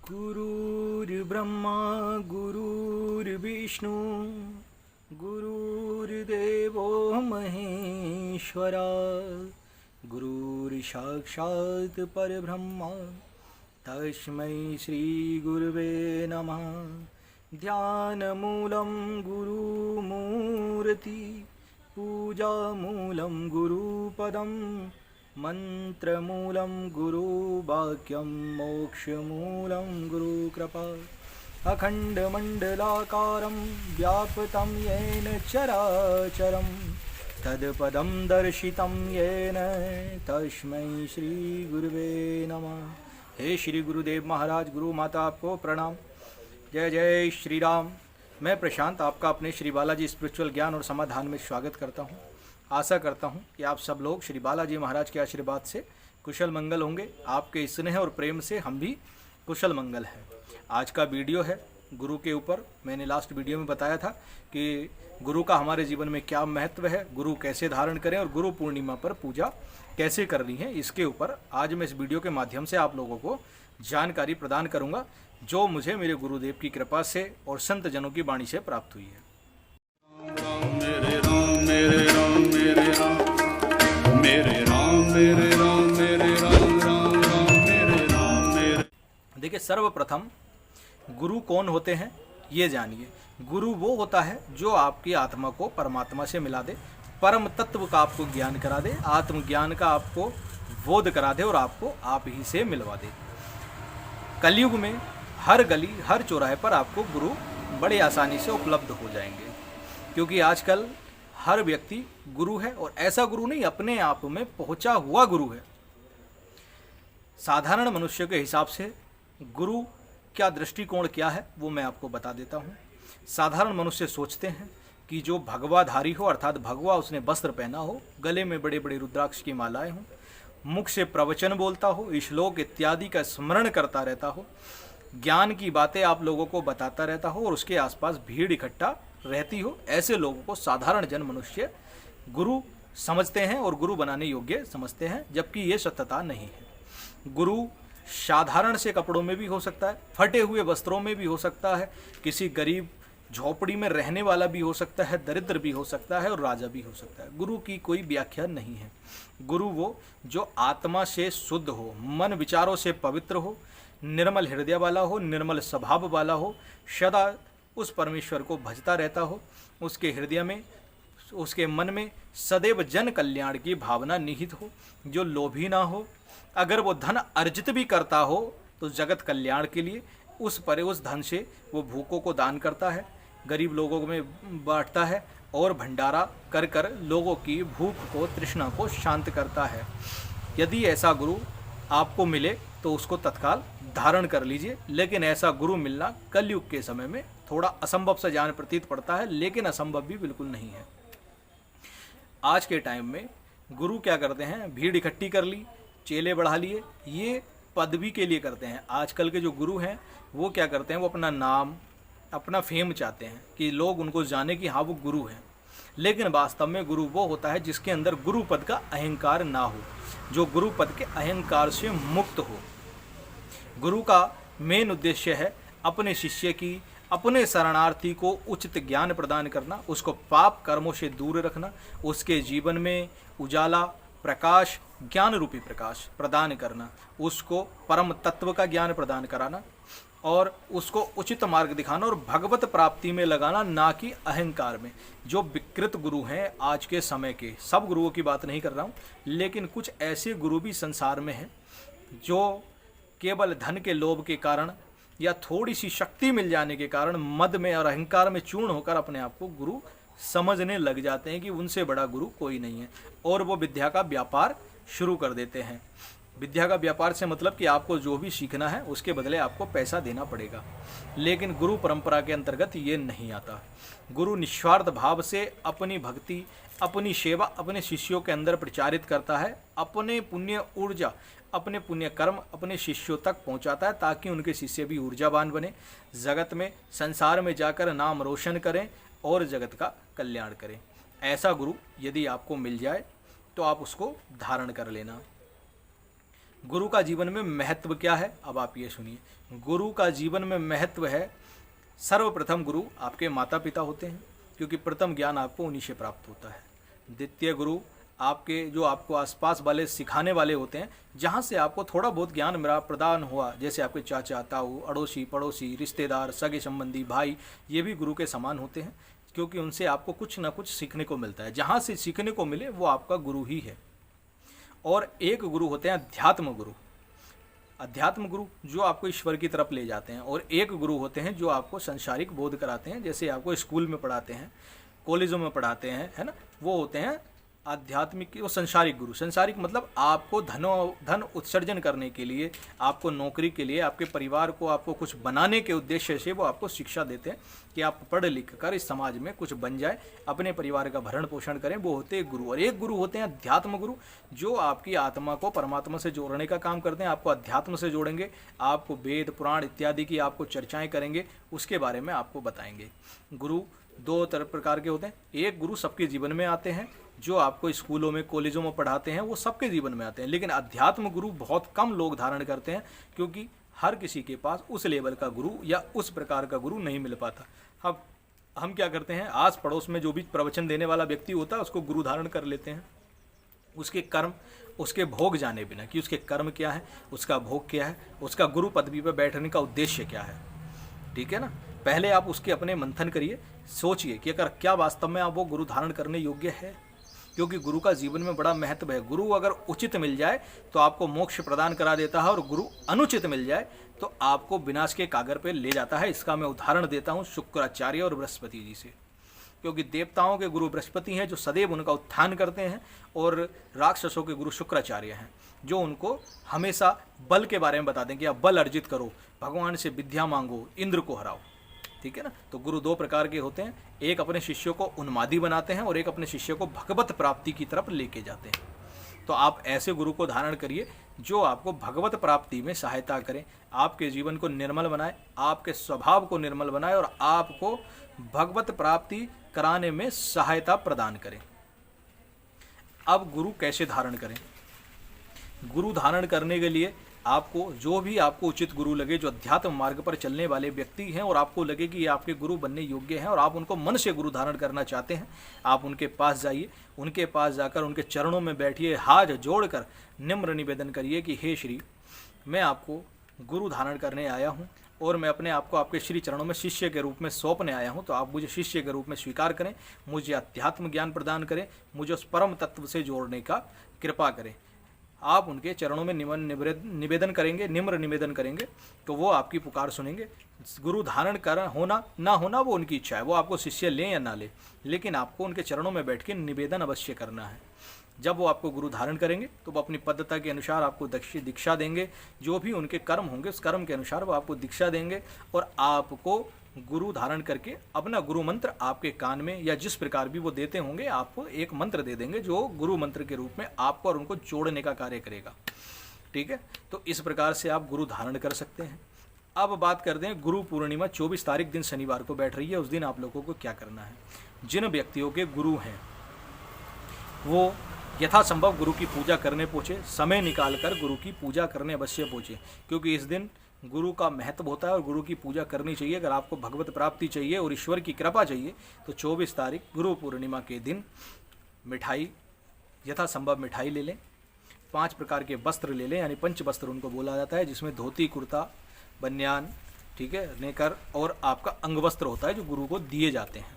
गुरुर्ब्रह्मा गुरुर्विष्णु गुरुर्देवो महेश्वरा गुरुर्साक्षात् परब्रह्म तस्मै श्रीगुरवे नमः। ध्यानमूलं गुरुमूर्ति पूजामूलं गुरुपदं मंत्रमूलं गुरुवाक्यं मोक्षमूलं गुरुकृपा। अखण्डमण्डलाकारं व्याप्तं येन चराचरं तत्पदं दर्शितं येन तस्मै श्रीगुरुवे नमः। हे श्री गुरुदेव महाराज, गुरु माता आपको प्रणाम। जय जय श्री राम। मैं प्रशांत आपका अपने श्री बालाजी स्पिरिचुअल ज्ञान और समाधान में स्वागत करता हूं। आशा करता हूं कि आप सब लोग श्री बालाजी महाराज के आशीर्वाद से कुशल मंगल होंगे। आपके स्नेह और प्रेम से हम भी कुशल मंगल हैं। आज का वीडियो है गुरु के ऊपर। मैंने लास्ट वीडियो में बताया था कि गुरु का हमारे जीवन में क्या महत्व है, गुरु कैसे धारण करें और गुरु पूर्णिमा पर पूजा कैसे करनी है। इसके ऊपर आज मैं इस वीडियो के माध्यम से आप लोगों को जानकारी प्रदान करूंगा, जो मुझे मेरे गुरुदेव की कृपा से और संत जनों की वाणी से प्राप्त हुई है। मेरे राम मेरे राम मेरे राम मेरे राम मेरे राम मेरे राम राम राम मेरे राम मेरे। देखिए, सर्वप्रथम गुरु कौन होते हैं ये जानिए। गुरु वो होता है जो आपकी आत्मा को परमात्मा से मिला दे, परम तत्व का आपको ज्ञान करा दे, आत्मज्ञान का आपको बोध करा दे और आपको आप ही से मिलवा दे। कलयुग में हर गली हर चौराहे पर आपको गुरु बड़ी आसानी से उपलब्ध हो जाएंगे, क्योंकि आजकल हर व्यक्ति गुरु है और ऐसा गुरु नहीं, अपने आप में पहुंचा हुआ गुरु है। साधारण मनुष्य के हिसाब से गुरु क्या दृष्टिकोण क्या है वो मैं आपको बता देता हूँ। साधारण मनुष्य सोचते हैं कि जो भगवाधारी हो, अर्थात भगवा उसने वस्त्र पहना हो, गले में बड़े बड़े रुद्राक्ष की मालाएं हों, मुख से प्रवचन बोलता हो, श्लोक इत्यादि का स्मरण करता रहता हो, ज्ञान की बातें आप लोगों को बताता रहता हो और उसके आसपास भीड़ इकट्ठा रहती हो, ऐसे लोगों को साधारण जन मनुष्य गुरु समझते हैं और गुरु बनाने योग्य समझते हैं, जबकि ये सत्यता नहीं है। गुरु साधारण से कपड़ों में भी हो सकता है, फटे हुए वस्त्रों में भी हो सकता है, किसी गरीब झोपड़ी में रहने वाला भी हो सकता है, दरिद्र भी हो सकता है और राजा भी हो सकता है। गुरु की कोई व्याख्या नहीं है। गुरु वो जो आत्मा से शुद्ध हो, मन विचारों से पवित्र हो, निर्मल हृदय वाला हो, निर्मल स्वभाव वाला हो, सदा उस परमेश्वर को भजता रहता हो, उसके हृदय में, उसके मन में सदैव जन कल्याण की भावना निहित हो, जो लोभी ना हो। अगर वो धन अर्जित भी करता हो तो जगत कल्याण के लिए उस धन से वो भूखों को दान करता है, गरीब लोगों में बांटता है और भंडारा कर कर लोगों की भूख को, तृष्णा को शांत करता है। यदि ऐसा गुरु आपको मिले तो उसको तत्काल धारण कर लीजिए, लेकिन ऐसा गुरु मिलना कलयुग के समय में थोड़ा असंभव सा जान प्रतीत पड़ता है, लेकिन असंभव भी बिल्कुल नहीं है। आज के टाइम में गुरु क्या करते हैं, भीड़ इकट्ठी कर ली, चेले बढ़ा लिए, ये पदवी के लिए करते हैं। आजकल के जो गुरु हैं वो क्या करते हैं, वो अपना नाम, अपना फेम चाहते हैं कि लोग उनको जाने कि हाँ वो गुरु हैं, लेकिन वास्तव में गुरु वो होता है जिसके अंदर गुरु पद का अहंकार ना हो, जो गुरु पद के अहंकार से मुक्त हो। गुरु का मेन उद्देश्य है अपने शिष्य की, अपने शरणार्थी को उचित ज्ञान प्रदान करना, उसको पाप कर्मों से दूर रखना, उसके जीवन में उजाला, प्रकाश, ज्ञान रूपी प्रकाश प्रदान करना, उसको परम तत्व का ज्ञान प्रदान कराना और उसको उचित मार्ग दिखाना और भगवत प्राप्ति में लगाना, ना कि अहंकार में। जो विकृत गुरु हैं आज के समय के, सब गुरुओं की बात नहीं कर रहा हूँ, लेकिन कुछ ऐसे गुरु भी संसार में हैं जो केवल धन के लोभ के कारण या थोड़ी सी शक्ति मिल जाने के कारण मद में और अहंकार में चूर्ण होकर अपने आप को गुरु समझने लग जाते हैं कि उनसे बड़ा गुरु कोई नहीं है, और वो विद्या का व्यापार शुरू कर देते हैं। विद्या का व्यापार से मतलब कि आपको जो भी सीखना है उसके बदले आपको पैसा देना पड़ेगा, लेकिन गुरु परंपरा के अंतर्गत ये नहीं आता। गुरु निस्वार्थ भाव से अपनी भक्ति, अपनी सेवा अपने शिष्यों के अंदर प्रचारित करता है, अपने पुण्य ऊर्जा, अपने पुण्य कर्म अपने शिष्यों तक पहुंचाता है, ताकि उनके शिष्य भी ऊर्जावान बने, जगत में, संसार में जाकर नाम रोशन करें और जगत का कल्याण करें। ऐसा गुरु यदि आपको मिल जाए तो आप उसको धारण कर लेना। गुरु का जीवन में महत्व क्या है, अब आप ये सुनिए। गुरु का जीवन में महत्व है, सर्वप्रथम गुरु आपके माता पिता होते हैं, क्योंकि प्रथम ज्ञान आपको उन्हीं से प्राप्त होता है। द्वितीय गुरु आपके जो आपको आसपास वाले सिखाने वाले होते हैं, जहाँ से आपको थोड़ा बहुत ज्ञान मेरा प्रदान हुआ, जैसे आपके चाचा ताऊ, अड़ोसी पड़ोसी, रिश्तेदार, सगे संबंधी, भाई, ये भी गुरु के समान होते हैं, क्योंकि उनसे आपको कुछ ना कुछ सीखने को मिलता है। जहाँ से सीखने को मिले वो आपका गुरु ही है। और एक गुरु होते हैं अध्यात्म गुरु। अध्यात्म गुरु जो आपको ईश्वर की तरफ ले जाते हैं, और एक गुरु होते हैं जो आपको संसारिक बोध कराते हैं, जैसे आपको स्कूल में पढ़ाते हैं, कॉलेजों में पढ़ाते हैं, है ना, वो होते हैं आध्यात्मिक वो संसारिक गुरु। संसारिक मतलब आपको धन उत्सर्जन करने के लिए, आपको नौकरी के लिए, आपके परिवार को आपको कुछ बनाने के उद्देश्य से वो आपको शिक्षा देते हैं कि आप पढ़ लिख कर इस समाज में कुछ बन जाए, अपने परिवार का भरण पोषण करें। वो होते हैं गुरु। और एक गुरु होते हैं अध्यात्म गुरु, जो आपकी आत्मा को परमात्मा से जोड़ने का काम करते हैं, आपको अध्यात्म से जोड़ेंगे, आपको वेद पुराण इत्यादि की आपको चर्चाएँ करेंगे, उसके बारे में आपको बताएंगे। गुरु दो प्रकार के होते हैं। एक गुरु सबके जीवन में आते हैं, जो आपको स्कूलों में कॉलेजों में पढ़ाते हैं, वो सबके जीवन में आते हैं। लेकिन अध्यात्म गुरु बहुत कम लोग धारण करते हैं, क्योंकि हर किसी के पास उस लेवल का गुरु या उस प्रकार का गुरु नहीं मिल पाता। अब हम क्या करते हैं, आस पड़ोस में जो भी प्रवचन देने वाला व्यक्ति होता है उसको गुरु धारण कर लेते हैं, उसके कर्म उसके भोग जाने बिना कि उसके कर्म क्या है, उसका भोग क्या है, उसका गुरु पदवी पर बैठने का उद्देश्य क्या है। ठीक है ना। पहले आप उसके अपने मंथन करिए, सोचिए कि अगर क्या वास्तव में आप वो गुरु धारण करने योग्य है, क्योंकि गुरु का जीवन में बड़ा महत्व है। गुरु अगर उचित मिल जाए तो आपको मोक्ष प्रदान करा देता है, और गुरु अनुचित मिल जाए तो आपको विनाश के कागर पे ले जाता है। इसका मैं उदाहरण देता हूँ शुक्राचार्य और बृहस्पति जी से, क्योंकि देवताओं के गुरु बृहस्पति हैं जो सदैव उनका उत्थान करते हैं, और राक्षसों के गुरु शुक्राचार्य हैं जो उनको हमेशा बल के बारे में बता दें कि आप बल अर्जित करो, भगवान से विद्या मांगो, इंद्र को हराओ। ठीक है ना। तो गुरु दो प्रकार के होते हैं, एक अपने शिष्यों को उन्मादी बनाते हैं और एक अपने शिष्यों को भगवत प्राप्ति की तरफ लेके जाते हैं। तो आप ऐसे गुरु को धारण करिए जो आपको भगवत प्राप्ति में सहायता करें, आपके जीवन को निर्मल बनाए, आपके स्वभाव को निर्मल बनाए, और आपको भगवत प्राप्ति कराने में सहायता प्रदान करें। अब गुरु कैसे धारण करें? गुरु धारण करने के लिए आपको जो भी आपको उचित गुरु लगे, जो अध्यात्म मार्ग पर चलने वाले व्यक्ति हैं और आपको लगे कि ये आपके गुरु बनने योग्य हैं और आप उनको मन से गुरु धारण करना चाहते हैं, आप उनके पास जाइए। उनके पास जाकर उनके चरणों में बैठिए, हाथ जोड़कर निम्र निवेदन करिए कि हे श्री, मैं आपको गुरु धारण करने आया हूँ और मैं अपने आप को आपके श्री चरणों में शिष्य के रूप में सौंपने आया हूँ। तो आप मुझे शिष्य के रूप में स्वीकार करें, मुझे अध्यात्म ज्ञान प्रदान करें, मुझे उस परम तत्व से जोड़ने का कृपा करें। आप उनके चरणों में निवेदन करेंगे, निम्र निवेदन करेंगे, तो वो आपकी पुकार सुनेंगे। गुरु धारण कर होना ना होना वो उनकी इच्छा है, वो आपको शिष्य लें या ना लें, लेकिन आपको उनके चरणों में बैठ के निवेदन अवश्य करना है। जब वो आपको गुरु धारण करेंगे तो वो अपनी पद्धति के अनुसार आपको दीक्षा देंगे, जो भी उनके कर्म होंगे उस कर्म के अनुसार वो आपको दीक्षा देंगे, और आपको गुरु धारण करके अपना गुरु मंत्र आपके कान में या जिस प्रकार भी वो देते होंगे आपको एक मंत्र दे देंगे, जो गुरु मंत्र के रूप में आपको और उनको जोड़ने का कार्य करेगा। ठीक है। तो इस प्रकार से आप गुरु धारण कर सकते हैं। अब बात करते हैं गुरु पूर्णिमा 24 तारीख दिन शनिवार को बैठ रही है, उस दिन आप लोगों को क्या करना है। जिन व्यक्तियों के गुरु हैं वो यथासंभव गुरु की पूजा करने पहुँचे, समय निकालकर गुरु की पूजा करने अवश्य पहुँचे, क्योंकि इस दिन गुरु का महत्व होता है और गुरु की पूजा करनी चाहिए। अगर आपको भगवत प्राप्ति चाहिए और ईश्वर की कृपा चाहिए तो 24 तारीख गुरु पूर्णिमा के दिन मिठाई, यथासंभव मिठाई ले लें, 5 प्रकार के वस्त्र ले लें, यानी पंच वस्त्र उनको बोला जाता है, जिसमें धोती, कुर्ता, बनियान, ठीक है, नेकर और आपका अंग वस्त्र होता है जो गुरु को दिए जाते हैं।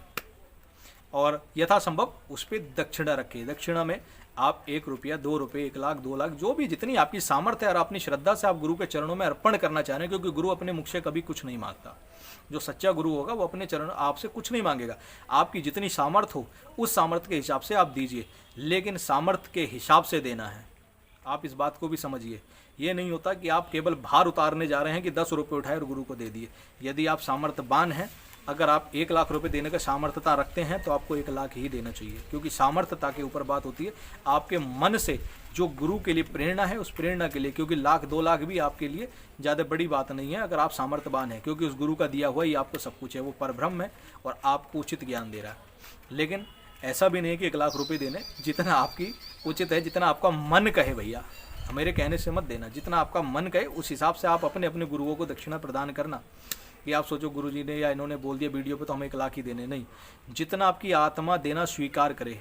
और यथासंभव उस पर दक्षिणा रखें। दक्षिणा में आप 1 रुपया, 2 रुपये, 1 लाख, 2 लाख, जो भी जितनी आपकी सामर्थ्य है और अपनी श्रद्धा से आप गुरु के चरणों में अर्पण करना चाह रहे हैं, क्योंकि गुरु अपने मुख से कभी कुछ नहीं मांगता। जो सच्चा गुरु होगा वो अपने चरण आपसे कुछ नहीं मांगेगा, आपकी जितनी सामर्थ्य हो उस सामर्थ्य के हिसाब से आप दीजिए, लेकिन सामर्थ्य के हिसाब से देना है। आप इस बात को भी समझिए। ये नहीं होता कि आप केवल भार उतारने जा रहे हैं कि 10 रुपये उठाए और गुरु को दे दिए। यदि आप सामर्थ्यवान हैं, अगर आप 1 लाख रुपए देने का सामर्थ्यता रखते हैं तो आपको 1 लाख ही देना चाहिए, क्योंकि सामर्थ्यता के ऊपर बात होती है। आपके मन से जो गुरु के लिए प्रेरणा है उस प्रेरणा के लिए, क्योंकि 1 लाख 2 लाख भी आपके लिए ज़्यादा बड़ी बात नहीं है अगर आप सामर्थ्यवान हैं, क्योंकि उस गुरु का दिया हुआ ही आपको सब कुछ है। वो परब्रह्म है और आपको उचित ज्ञान दे रहा है। लेकिन ऐसा भी नहीं है कि 1 लाख रुपये देने, जितना आपकी उचित है, जितना आपका मन कहे भैया, मेरे कहने से मत देना, जितना आपका मन कहे उस हिसाब से आप अपने अपने गुरुओं को दक्षिणा प्रदान करना। कि आप सोचो गुरु जी ने या इन्होंने बोल दिया वीडियो पे तो हमें 1 लाख ही देने, नहीं, जितना आपकी आत्मा देना स्वीकार करे,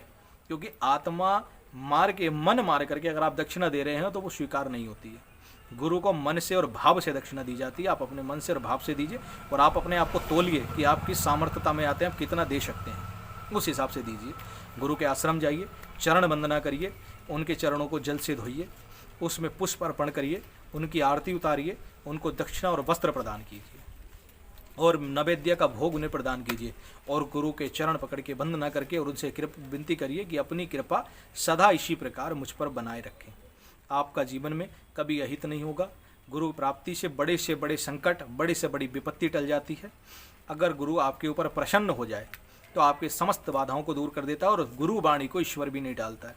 क्योंकि आत्मा मार के, मन मार करके अगर आप दक्षिणा दे रहे हैं तो वो स्वीकार नहीं होती है। गुरु को मन से और भाव से दक्षिणा दी जाती है। आप अपने मन से और भाव से दीजिए और आप अपने आप को तोलिए कि आप किस सामर्थ्यता में आते हैं, आप कितना दे सकते हैं, उस हिसाब से दीजिए। गुरु के आश्रम जाइए, चरण वंदना करिए, उनके चरणों को जल से धोइए, उसमें पुष्प अर्पण करिए, उनकी आरती उतारिए, उनको दक्षिणा और वस्त्र प्रदान कीजिए और नैवेद्य का भोग उन्हें प्रदान कीजिए और गुरु के चरण पकड़ के वंदना करके और उनसे विनती करिए कि अपनी कृपा सदा इसी प्रकार मुझ पर बनाए रखें। आपका जीवन में कभी अहित नहीं होगा। गुरु प्राप्ति से बड़े संकट, बड़े से बड़ी विपत्ति टल जाती है। अगर गुरु आपके ऊपर प्रसन्न हो जाए तो आपके समस्त बाधाओं को दूर कर देता है और गुरु वाणी को ईश्वर भी नहीं डालता है।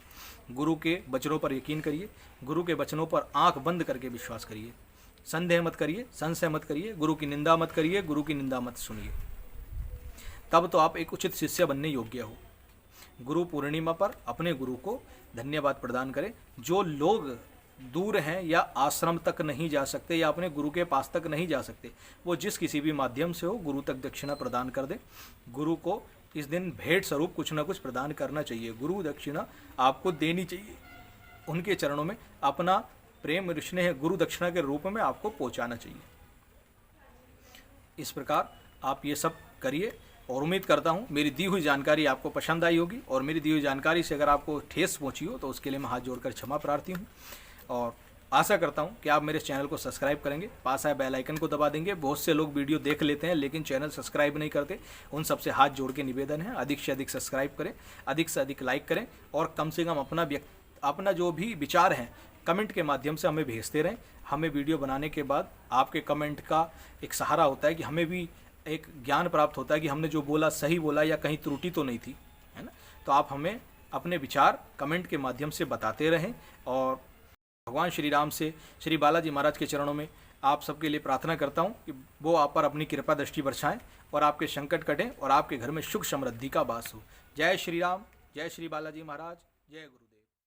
गुरु के वचनों पर यकीन करिए, गुरु के वचनों पर आंख बंद करके विश्वास करिए, संदेह मत करिए, संशय मत करिए, गुरु की निंदा मत करिए, गुरु की निंदा मत सुनिए, तब तो आप एक उचित शिष्य बनने योग्य हो। गुरु पूर्णिमा पर अपने गुरु को धन्यवाद प्रदान करें। जो लोग दूर हैं या आश्रम तक नहीं जा सकते या अपने गुरु के पास तक नहीं जा सकते, वो जिस किसी भी माध्यम से हो गुरु तक दक्षिणा प्रदान कर दे। गुरु को इस दिन भेंट स्वरूप कुछ ना कुछ प्रदान करना चाहिए। गुरु दक्षिणा आपको देनी चाहिए, उनके चरणों में अपना प्रेम स्नेह गुरु दक्षिणा के रूप में आपको पहुंचाना चाहिए। इस प्रकार आप ये सब करिए और उम्मीद करता हूँ मेरी दी हुई जानकारी आपको पसंद आई होगी और मेरी दी हुई जानकारी से अगर आपको ठेस पहुँची हो तो उसके लिए मैं हाथ जोड़कर क्षमा प्रार्थी हूँ और आशा करता हूँ कि आप मेरे चैनल को सब्सक्राइब करेंगे, पास आए बेल आइकन को दबा देंगे। बहुत से लोग वीडियो देख लेते हैं लेकिन चैनल सब्सक्राइब नहीं करते, उन सबसे हाथ जोड़ के निवेदन है अधिक से अधिक सब्सक्राइब करें, अधिक से अधिक लाइक करें और कम से कम अपना जो भी विचार हैं कमेंट के माध्यम से हमें भेजते रहें। हमें वीडियो बनाने के बाद आपके कमेंट का एक सहारा होता है कि हमें भी एक ज्ञान प्राप्त होता है कि हमने जो बोला सही बोला या कहीं त्रुटि तो नहीं थी, है ना। तो आप हमें अपने विचार कमेंट के माध्यम से बताते रहें और भगवान श्री राम से, श्री बालाजी महाराज के चरणों में आप सबके लिए प्रार्थना करता हूँ कि वो आप पर अपनी कृपा दृष्टि बरसाएं और आपके संकट कटें और आपके घर में सुख समृद्धि का वास हो। जय श्री राम, जय श्री बालाजी महाराज, जय गुरु।